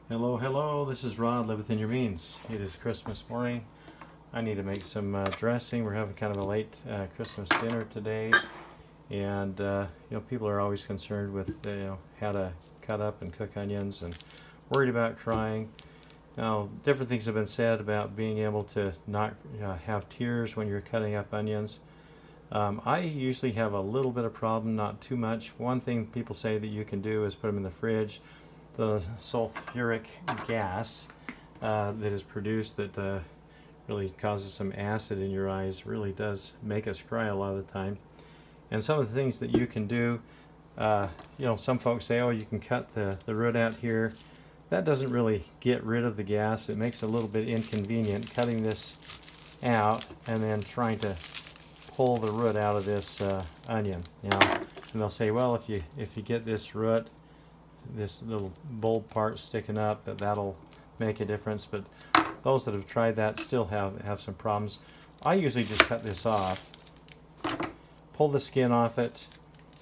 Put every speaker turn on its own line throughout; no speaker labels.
Hello, hello, this is Rod, Live Within Your Means. It is Christmas morning. I need to make some dressing. We're having kind of a late Christmas dinner today. And, people are always concerned with, how to cut up and cook onions and worried about crying. Now, different things have been said about being able to not have tears when you're cutting up onions. I usually have a little bit of problem, not too much. One thing people say that you can do is put them in the fridge. The sulfuric gas that is produced that really causes some acid in your eyes really does make us cry a lot of the time. And some of the things that you can do, some folks say, oh, you can cut the root out here. That doesn't really get rid of the gas. It makes it a little bit inconvenient cutting this out and then trying to pull the root out of this onion. And they'll say, well, if you get this root, this little bulb part sticking up, that'll make a difference. But those that have tried that still have some problems. I usually just cut this off, pull the skin off it,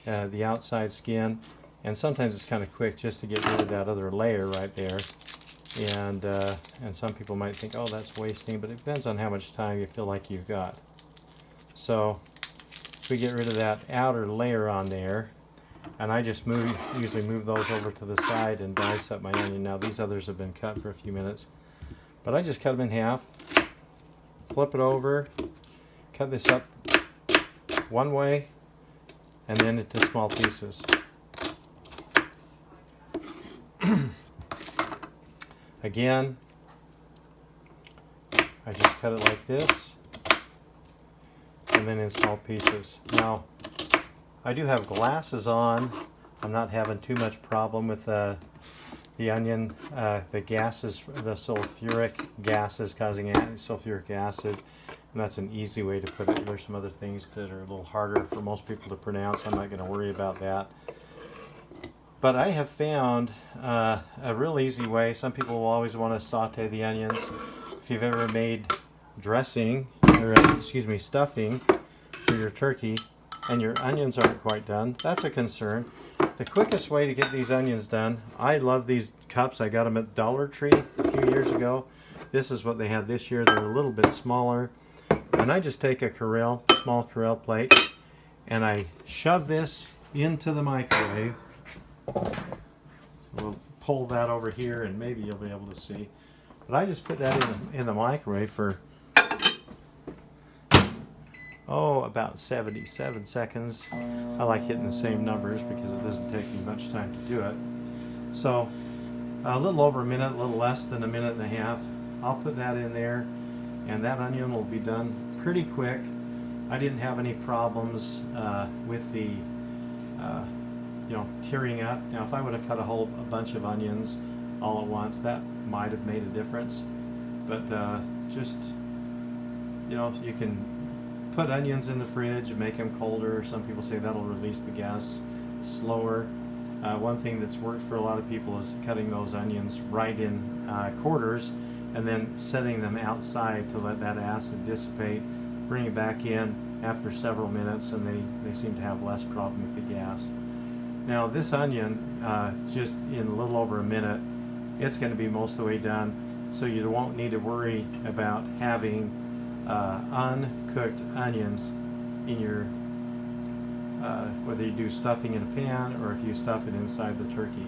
the outside skin, and sometimes it's kind of quick just to get rid of that other layer right there. And some people might think, oh, that's wasting, but it depends on how much time you feel like you've got. So we get rid of that outer layer on there. And I just usually move those over to the side and dice up my onion. Now these others have been cut for a few minutes. But I just cut them in half, flip it over, cut this up one way, and then into small pieces. Again, I just cut it like this, and then in small pieces. Now, I do have glasses on. I'm not having too much problem with the onion. The gases, the sulfuric gases causing sulfuric acid, and that's an easy way to put it. There's some other things that are a little harder for most people to pronounce. I'm not going to worry about that. But I have found a real easy way. Some people will always want to saute the onions. If you've ever made dressing, or stuffing for your turkey, and your onions aren't quite done, that's a concern. The quickest way to get these onions done, I love these cups. I got them at Dollar Tree a few years ago. This is what they had this year. They're a little bit smaller. And I just take a small Corelle plate, and I shove this into the microwave. So we'll pull that over here, and maybe you'll be able to see. But I just put that in the microwave for about 77 seconds. I like hitting the same numbers because it doesn't take me much time to do it. So a little over a minute, a little less than a minute and a half. I'll put that in there, and that onion will be done pretty quick. I didn't have any problems with the tearing up. Now if I would have cut a bunch of onions all at once, that might have made a difference. But you can put onions in the fridge and make them colder. Some people say that'll release the gas slower. One thing that's worked for a lot of people is cutting those onions right in quarters and then setting them outside to let that acid dissipate. Bring it back in after several minutes, and they seem to have less problem with the gas. Now this onion, just in a little over a minute, it's going to be most of the way done, so you won't need to worry about having uncooked onions in your, whether you do stuffing in a pan or if you stuff it inside the turkey.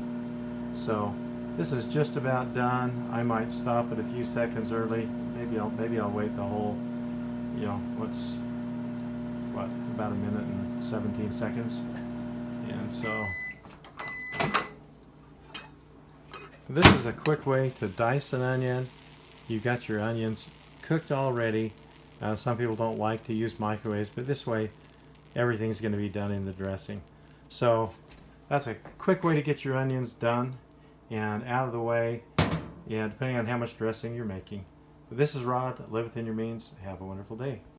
So this is just about done. I might stop it a few seconds early. Maybe I'll wait the whole, about a minute and 17 seconds. And so this is a quick way to dice an onion. You've got your onions cooked already. Some people don't like to use microwaves, but this way everything's going to be done in the dressing. So that's a quick way to get your onions done and out of the way, depending on how much dressing you're making. This is Rod, Live Within Your Means. Have a wonderful day.